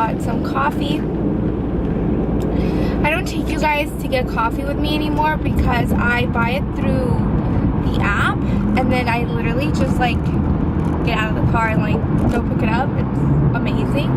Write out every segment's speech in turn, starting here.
got some coffee. I don't take you guys to get coffee with me anymore because I buy it through the app, and then I literally just like get out of the car and like go pick it up. It's amazing.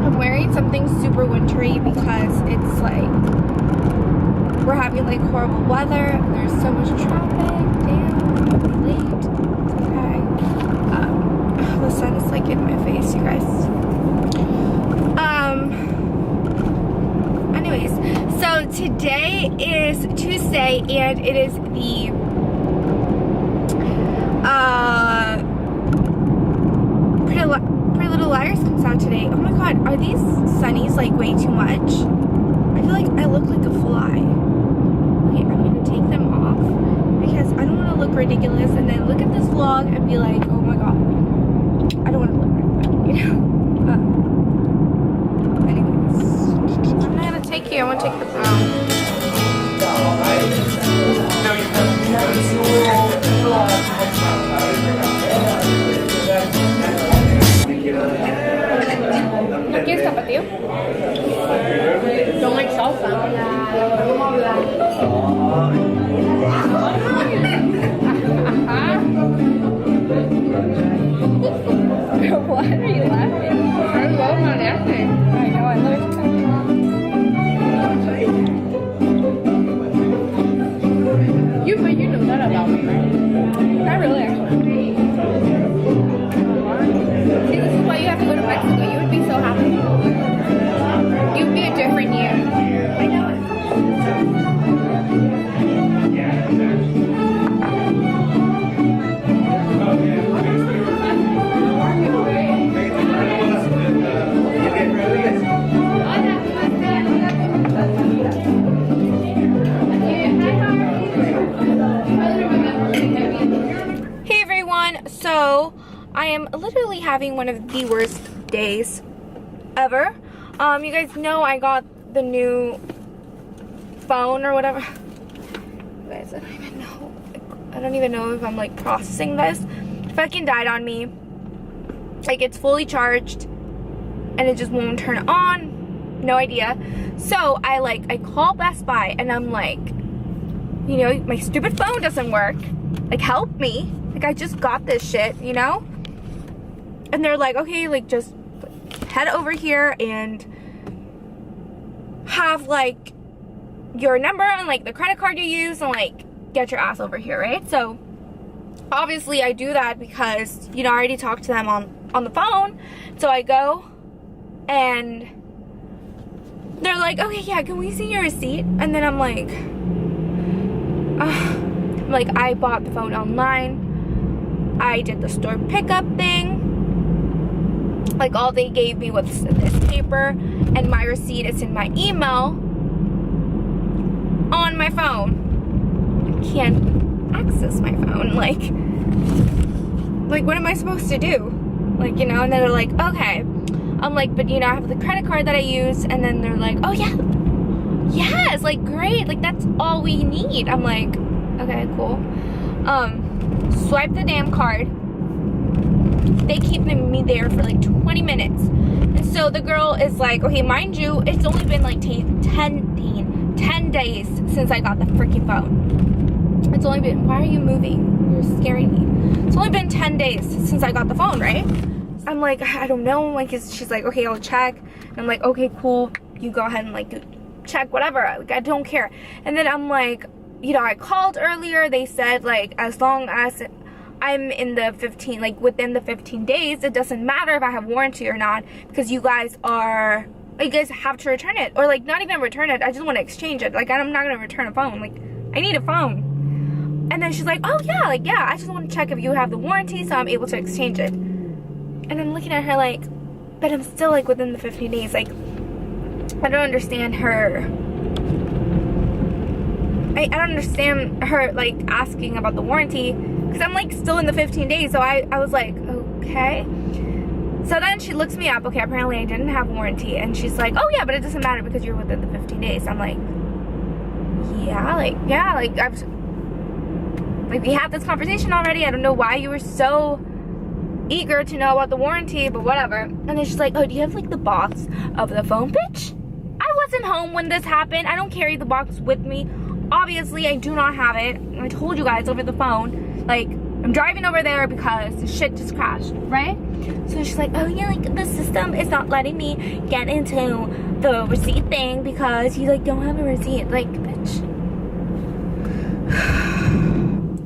I'm wearing something super wintry because it's like we're having like horrible weather. There's so much traffic. Damn, I'm late. Okay. The sun is like in my face, you guys. Anyways, so today is Tuesday and it is the Pretty Little Liars comes out today. Oh my god, are these sunnies like way too much? I feel like I look like a fly. Okay, I'm gonna take them off because I don't want to look ridiculous and then look at this vlog and be like, oh my god, I don't want to look like that, you know? Anyways, I'm not gonna take you. I want to take the brown. ¿Quieres tapatío? Don't like salsa. What are you laughing? I love my laughing. I know, I love it. You know that about me, right? Not really, actually. See, this is why you have to go to Mexico. You would be so happy. You'd be a different you. I know it. Hey everyone, so I am literally having one of the worst days ever. You guys know I got the new phone or whatever. You guys, I don't even know if I'm like processing this. It fucking died on me. Like it's fully charged and it just won't turn on. No idea. So I call Best Buy and I'm like, you know, my stupid phone doesn't work. Like help me. Like I just got this shit, you know? And they're like, okay, like just head over here and have like your number and like the credit card you use and like get your ass over here, right? So obviously I do that because, you know, I already talked to them on the phone. So I go and they're like, okay, yeah, can we see your receipt? And then I'm like, I bought the phone online. I did the store pickup thing. Like all they gave me was this paper and my receipt is in my email on my phone. I can't access my phone. Like what am I supposed to do? Like, you know, and then they're like, okay. I'm like, but you know, I have the credit card that I use. And then they're like, oh yeah, yes, like great. Like that's all we need. I'm like, okay, cool. Swipe the damn card. They keep me there for like 20 minutes. And so the girl is like, okay, mind you, it's only been like 10 days since I got the freaking phone. It's only been, why are you moving? You're scaring me. It's only been 10 days since I got the phone, right? I'm like, I don't know. Like, she's like, okay, I'll check. And I'm like, okay, cool. You go ahead and like check whatever. Like, I don't care. And then I'm like, you know, I called earlier. They said like, as long as I'm in the within the 15 days, it doesn't matter if I have warranty or not, because you guys have to return it, or like not even return it. I just want to exchange it. Like I'm not gonna return a phone. Like I need a phone. And then she's like, oh yeah, like yeah, I just want to check if you have the warranty so I'm able to exchange it. And I'm looking at her like, but I'm still like within the 15 days. Like I don't understand her. I don't understand her like asking about the warranty, because I'm like still in the 15 days. So I was like, okay. So then she looks me up. Okay, apparently I didn't have warranty. And she's like, oh yeah, but it doesn't matter because you're within the 15 days. I'm like, yeah, we had this conversation already. I don't know why you were so eager to know about the warranty, but whatever. And then she's like, oh, do you have like the box of the phone? Bitch, I wasn't home when this happened. I don't carry the box with me. Obviously, I do not have it. I told you guys over the phone, like, I'm driving over there because the shit just crashed, right? So she's like, oh yeah, like the system is not letting me get into the receipt thing because you like don't have a receipt. Like, bitch.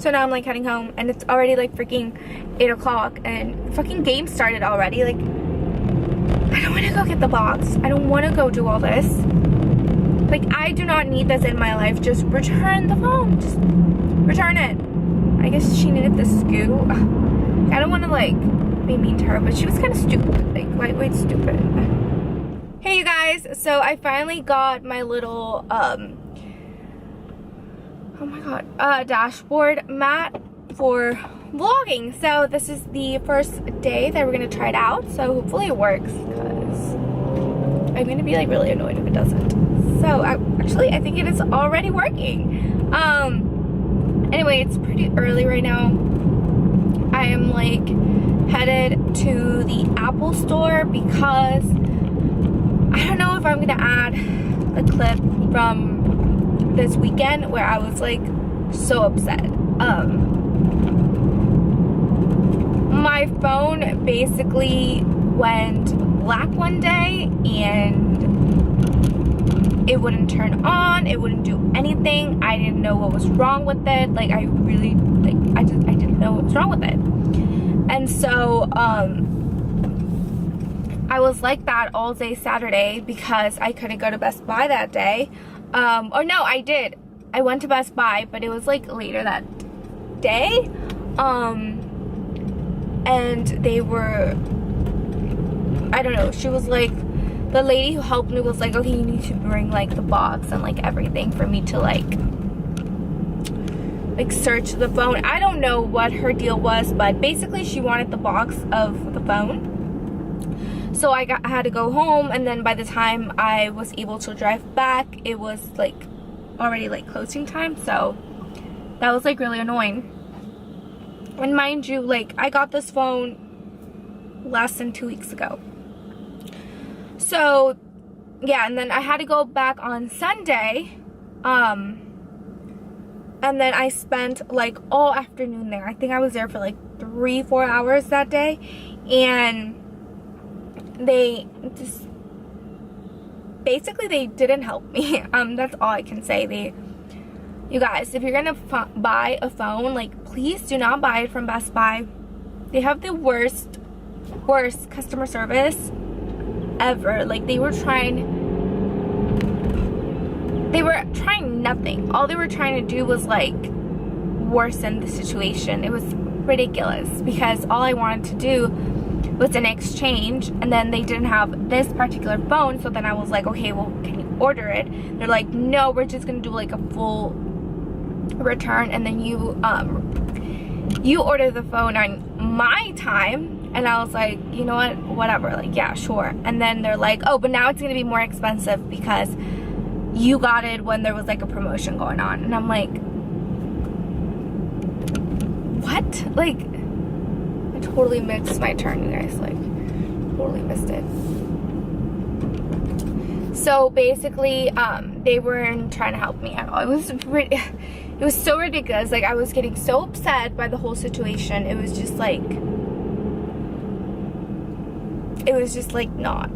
So now I'm like heading home and it's already like freaking 8 o'clock and fucking game started already. Like, I don't want to go get the box. I don't want to go do all this. Like, I do not need this in my life. Just return the phone. Just return it. I guess she needed the scoot. I don't want to like be mean to her, but she was kind of stupid. Like, lightweight stupid. Hey you guys, so I finally got my little oh my god, dashboard mat for vlogging. So this is the first day that we're gonna try it out, so hopefully it works because I'm gonna be like really annoyed if it doesn't. So actually I think it is already working. Anyway, it's pretty early right now. I am like headed to the Apple store because I don't know if I'm gonna add a clip from this weekend where I was like so upset. My phone basically went black one day and it wouldn't turn on, it wouldn't do anything. I didn't know what was wrong with it. Like, I really, like, I didn't know what was wrong with it. And so, I was like that all day Saturday because I couldn't go to Best Buy that day. Or no, I did. I went to Best Buy, but it was like later that day. And they were, I don't know, she was like, the lady who helped me was like, okay, you need to bring like the box and like everything for me to like search the phone. I don't know what her deal was, but basically she wanted the box of the phone. So I had to go home, and then by the time I was able to drive back, it was like already like closing time. So that was like really annoying. And mind you, like, I got this phone less than 2 weeks ago. So, yeah, and then I had to go back on Sunday, and then I spent, like, all afternoon there. I think I was there for, like, 3-4 hours that day, and they just, basically, they didn't help me. That's all I can say. You guys, if you're gonna buy a phone, like, please do not buy it from Best Buy. They have the worst customer service ever. Like, they were trying nothing. All they were trying to do was like worsen the situation. It was ridiculous because all I wanted to do was an exchange, and then they didn't have this particular phone. So then I was like, okay, well, can you order it? They're like, no, we're just gonna do like a full return, and then you order the phone on my time. And I was like, you know what, whatever, like, yeah, sure. And then they're like, oh, but now it's gonna be more expensive because you got it when there was like a promotion going on. And I'm like, what? Like, I totally missed my turn, you guys, like, totally missed it. So basically, they weren't trying to help me at all. It was so ridiculous. Like, I was getting so upset by the whole situation. It was just like not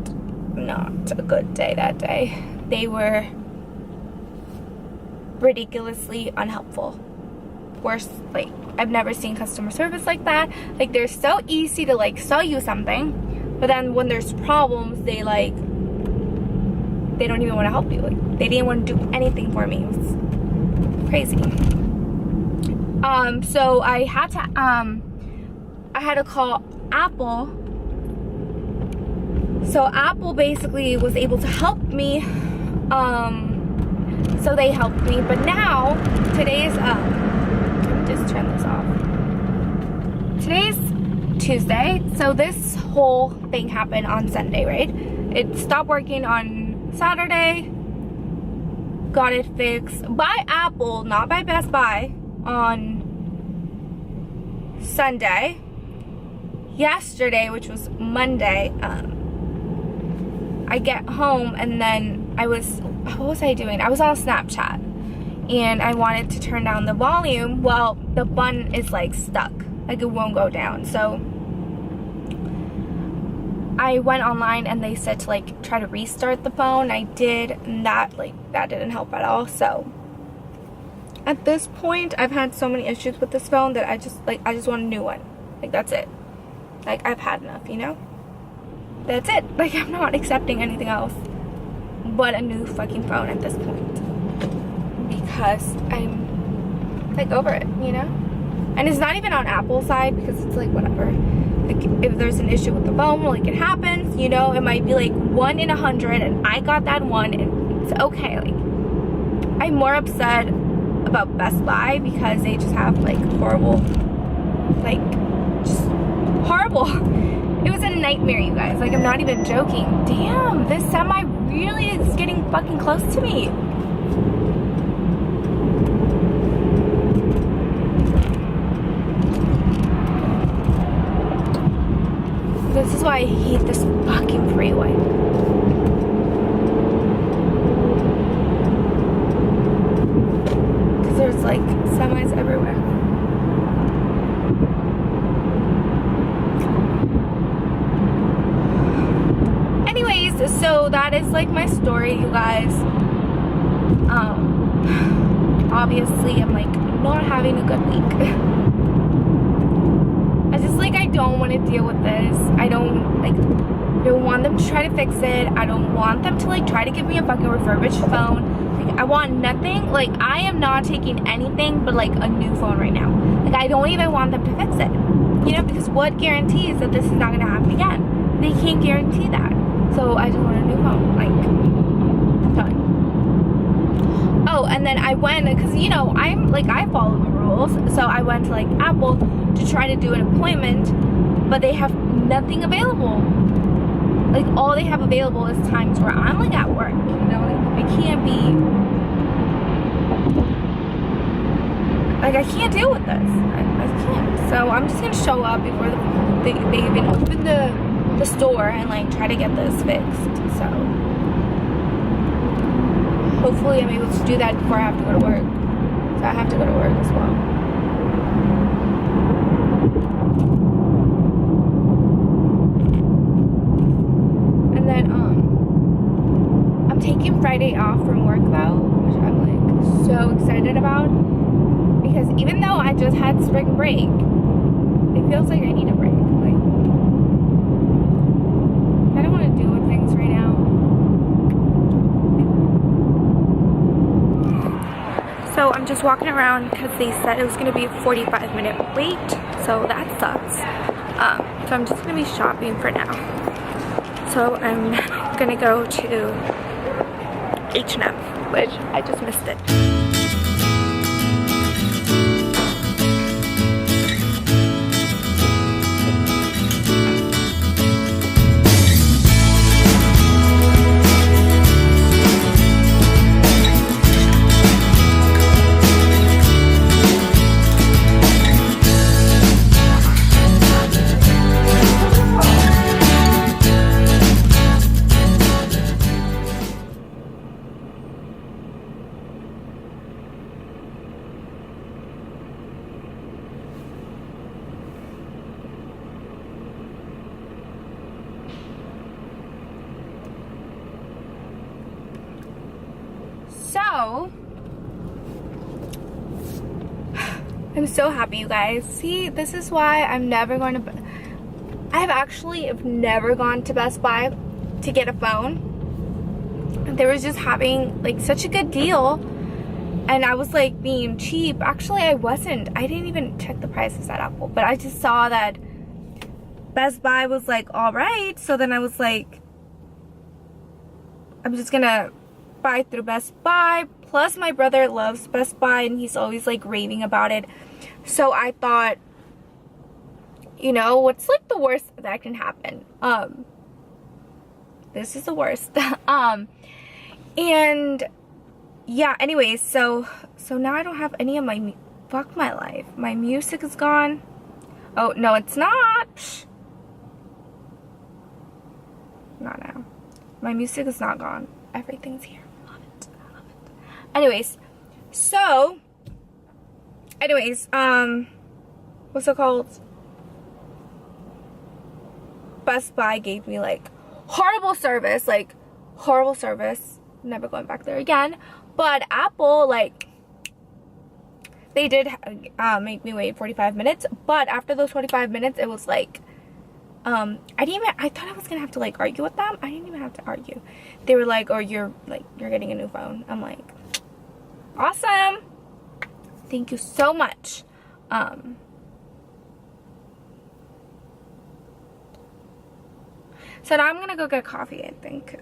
a good day that day. They were ridiculously unhelpful. Worst, like, I've never seen customer service like that. Like, they're so easy to like sell you something, but then when there's problems, they don't even want to help you. Like, they didn't want to do anything for me. It was crazy. So I had to call Apple. So Apple basically was able to help me. So they helped me, but now today's let me just turn this off. Today's Tuesday, so this whole thing happened on Sunday, right? It stopped working on Saturday, got it fixed by Apple, not by Best Buy, on Sunday. yesterday, which was Monday, I get home and then what was I doing? I was on Snapchat and I wanted to turn down the volume. Well, the button is like stuck, like it won't go down. So I went online and they said to like try to restart the phone. I did, and that didn't help at all. So at this point, I've had so many issues with this phone that I just want a new one. Like, that's it. Like, I've had enough, you know? That's it. Like, I'm not accepting anything else but a new fucking phone at this point, because I'm like over it, you know? And it's not even on Apple's side, because it's like whatever. Like, if there's an issue with the phone, like, it happens, you know? It might be like 1 in 100 and I got that one and it's okay. Like, I'm more upset about Best Buy because they just have like horrible, like, just horrible. It was a nightmare, you guys. Like, I'm not even joking. Damn, this semi really is getting fucking close to me. This is why I hate this fucking freeway. Because there's like semis everywhere. Anyways, so that is like my story, you guys. Obviously I'm like not having a good week. I don't want to deal with this. I don't want them to try to fix it. I don't want them to like try to give me a fucking refurbished phone. Like, I want nothing. Like, I am not taking anything but like a new phone right now. Like, I don't even want them to fix it, you know, because what guarantees that this is not going to happen again? They can't guarantee that. So I just want a new phone. Like, done. Oh, and then I went, because, you know, I follow the rules. So I went to like Apple to try to do an appointment, but they have nothing available. Like, all they have available is times where I'm like at work, you know? Like, I can't be, like, I can't deal with this. I can't. So I'm just gonna show up before they even open the store and like try to get this fixed. So hopefully I'm able to do that before I have to go to work. So I have to go to work as well. And then I'm taking Friday off from work though, which I'm like so excited about, because even though I just had spring break, it feels like I need a break. Like, I don't want to deal with things right now. So I'm just walking around because they said it was going to be a 45-minute wait, so that sucks. So I'm just going to be shopping for now. So I'm going to go to H&M, which I just missed it. So, I'm so happy, you guys. See, this is why I'm never going to... I've never gone to Best Buy to get a phone. They were just having, like, such a good deal. And I was, like, being cheap. Actually, I wasn't. I didn't even check the prices at Apple. But I just saw that Best Buy was, like, alright. So then I was like, I'm just gonna buy through Best Buy. Plus my brother loves Best Buy and he's always like raving about it. So I thought, you know, what's like the worst that can happen? This is the worst. And yeah, anyways, so now I don't have any of my fuck my life. My music is gone. Oh no, it's not. My music is not gone. Everything's here. Love it. I love it. Anyways, so, what's it called? Best Buy gave me like horrible service. Never going back there again. But Apple, like, they did make me wait 45 minutes. But after those 45 minutes, it was like, I thought I was gonna have to like argue with them. I didn't even have to argue. They were like, oh, you're getting a new phone. I'm like, awesome. Thank you so much. So now I'm gonna go get coffee, I think.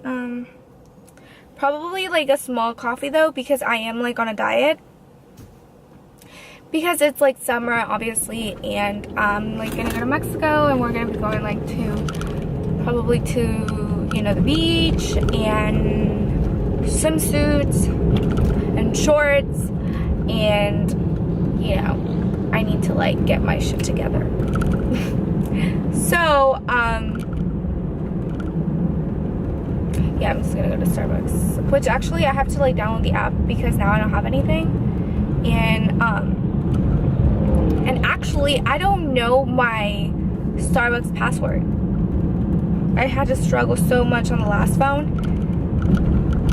Probably like a small coffee though, because I am like on a diet. Because it's like summer, obviously, and I'm like gonna go to Mexico, and we're gonna be going like probably to, you know, the beach, and swimsuits, and shorts, and, you know, I need to like get my shit together. So, yeah, I'm just gonna go to Starbucks, which actually I have to like download the app because now I don't have anything, and actually I don't know my Starbucks password. I had to struggle so much on the last phone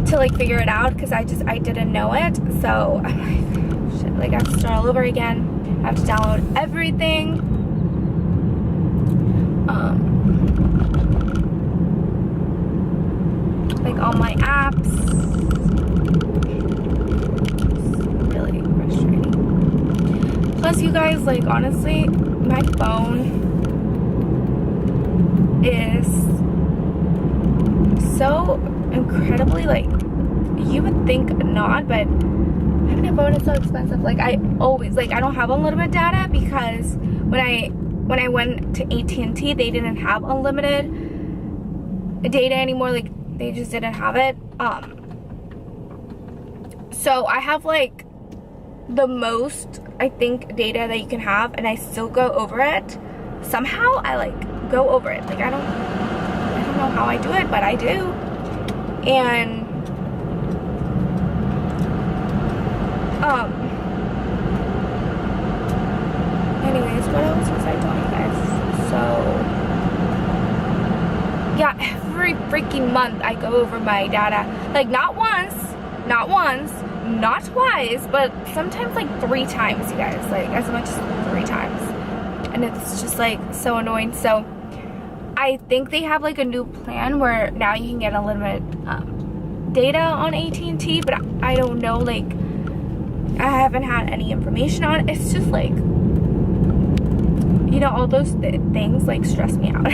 to like figure it out because I didn't know it. So I'm like, shit, like I have to start all over again. I have to download everything. Like all my apps. It's really frustrating. Plus, you guys, like, honestly, my phone is so incredibly, like, you would think not, but having a phone is so expensive. Like, I always, like, I don't have unlimited data because when I went to AT&T, they didn't have unlimited data anymore. Like, they just didn't have it. So I have like the most, I think, data that you can have, and I still go over it. Somehow I like go over it. Like I don't know how I do it, but I do. And anyways, what else was I doing, guys? So yeah, every freaking month I go over my data. Like not once, not twice, but sometimes like 3 times, you guys. Like as much as 3 times. And it's just like so annoying. So I think they have like a new plan where now you can get unlimited data on AT&T, but I don't know, like I haven't had any information on it. It's just like, you know, all those things like stress me out.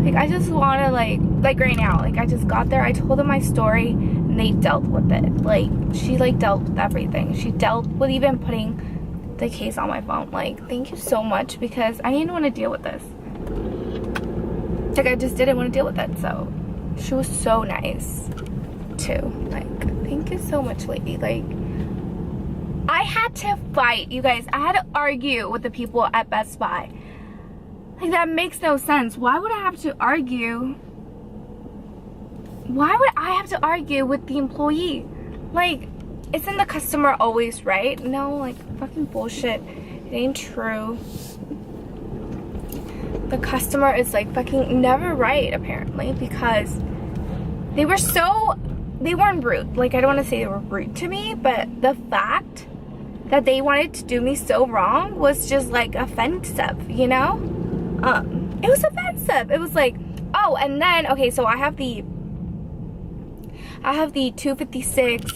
Like I just want to like right now, like I just got there, I told them my story, and they dealt with it. Like she like dealt with everything. She dealt with even putting the case on my phone. Like thank you so much, because I didn't want to deal with this. Like I just didn't want to deal with it. So she was so nice too. Like thank you so much, lady. Like I had to fight, you guys. I had to argue with the people at Best Buy. Like, that makes no sense. Why would I have to argue? Why would I have to argue with the employee? Like, isn't the customer always right? No, like, fucking bullshit. It ain't true. The customer is, like, fucking never right, apparently, because they weren't rude. Like, I don't want to say they were rude to me, but the fact that they wanted to do me so wrong was just, like, offensive, you know? It was offensive. It was like, oh, and then, okay, so I have the 256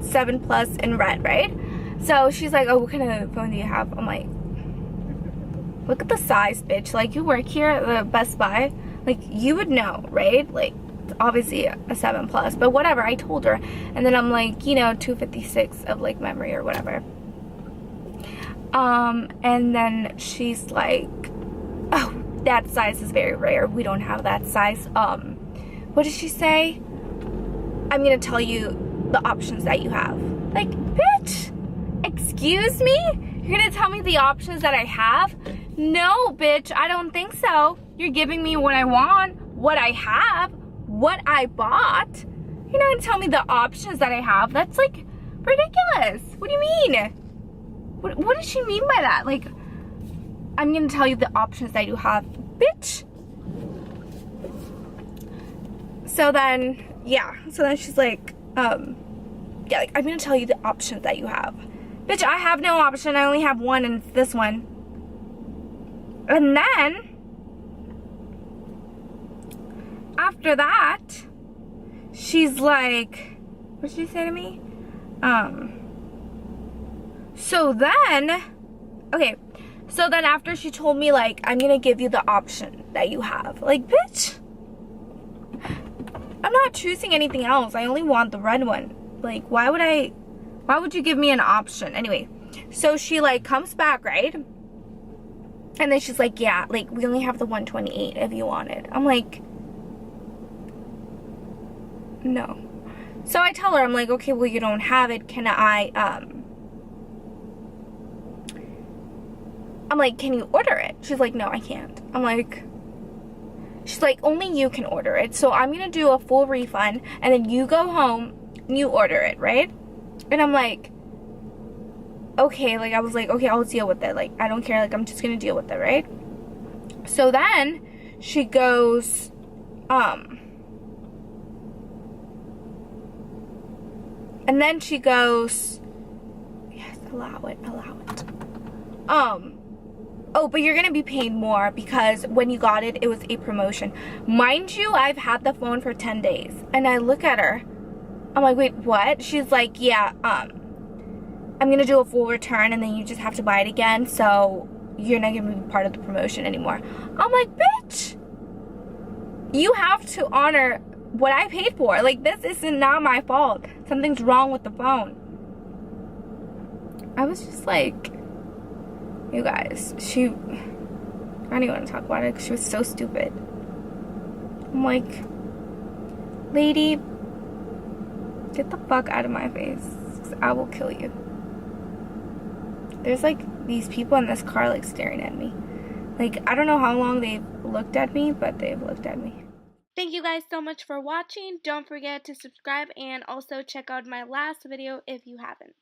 7 Plus in red, right? So she's like, oh, what kind of phone do you have? I'm like, look at the size, bitch. Like, you work here at the Best Buy, like, you would know, right? Like, obviously a 7 Plus, but whatever, I told her. And then I'm like, you know, 256 of like memory or whatever. And then she's like, oh, that size is very rare. We don't have that size. What did she say? I'm gonna tell you the options that you have. Like, bitch, excuse me? You're gonna tell me the options that I have? No, bitch, I don't think so. You're giving me what I want, what I have, what I bought. You're not gonna tell me the options that I have. That's like ridiculous. What do you mean? What does she mean by that? Like, I'm gonna tell you the options that you have, bitch. So then, yeah. So then she's like, yeah, like, I'm gonna tell you the options that you have. Bitch, I have no option. I only have one, and it's this one. And then, after that, she's like, what did she say to me? So then, okay, so then after she told me, like, I'm gonna give you the option that you have. Like, bitch, I'm not choosing anything else. I only want the red one. Like, why would you give me an option? Anyway, so she, like, comes back, right? And then she's like, yeah, like, we only have the 128 if you want it. I'm like, no. So I tell her, I'm like, okay, well, you don't have it. Can I'm like, can you order it? She's like, no, I can't. I'm like, she's like, only you can order it. So I'm going to do a full refund, and then you go home and you order it, right? And I'm like, okay, like, I was like, okay, I'll deal with it. Like, I don't care. Like, I'm just going to deal with it, right? So then she goes, and then she goes, yes, allow it. Oh, but you're gonna be paying more because when you got it, it was a promotion. Mind you, I've had the phone for 10 days. And I look at her, I'm like, wait, what? She's like, yeah, I'm gonna do a full return and then you just have to buy it again, so you're not gonna be part of the promotion anymore. I'm like, bitch, you have to honor what I paid for. Like, this is not my fault. Something's wrong with the phone. I was just like, you guys, I don't even want to talk about it because she was so stupid. I'm like, lady, get the fuck out of my face. I will kill you. There's like these people in this car like staring at me. Like, I don't know how long they've looked at me, but they've looked at me. Thank you guys so much for watching. Don't forget to subscribe and also check out my last video if you haven't.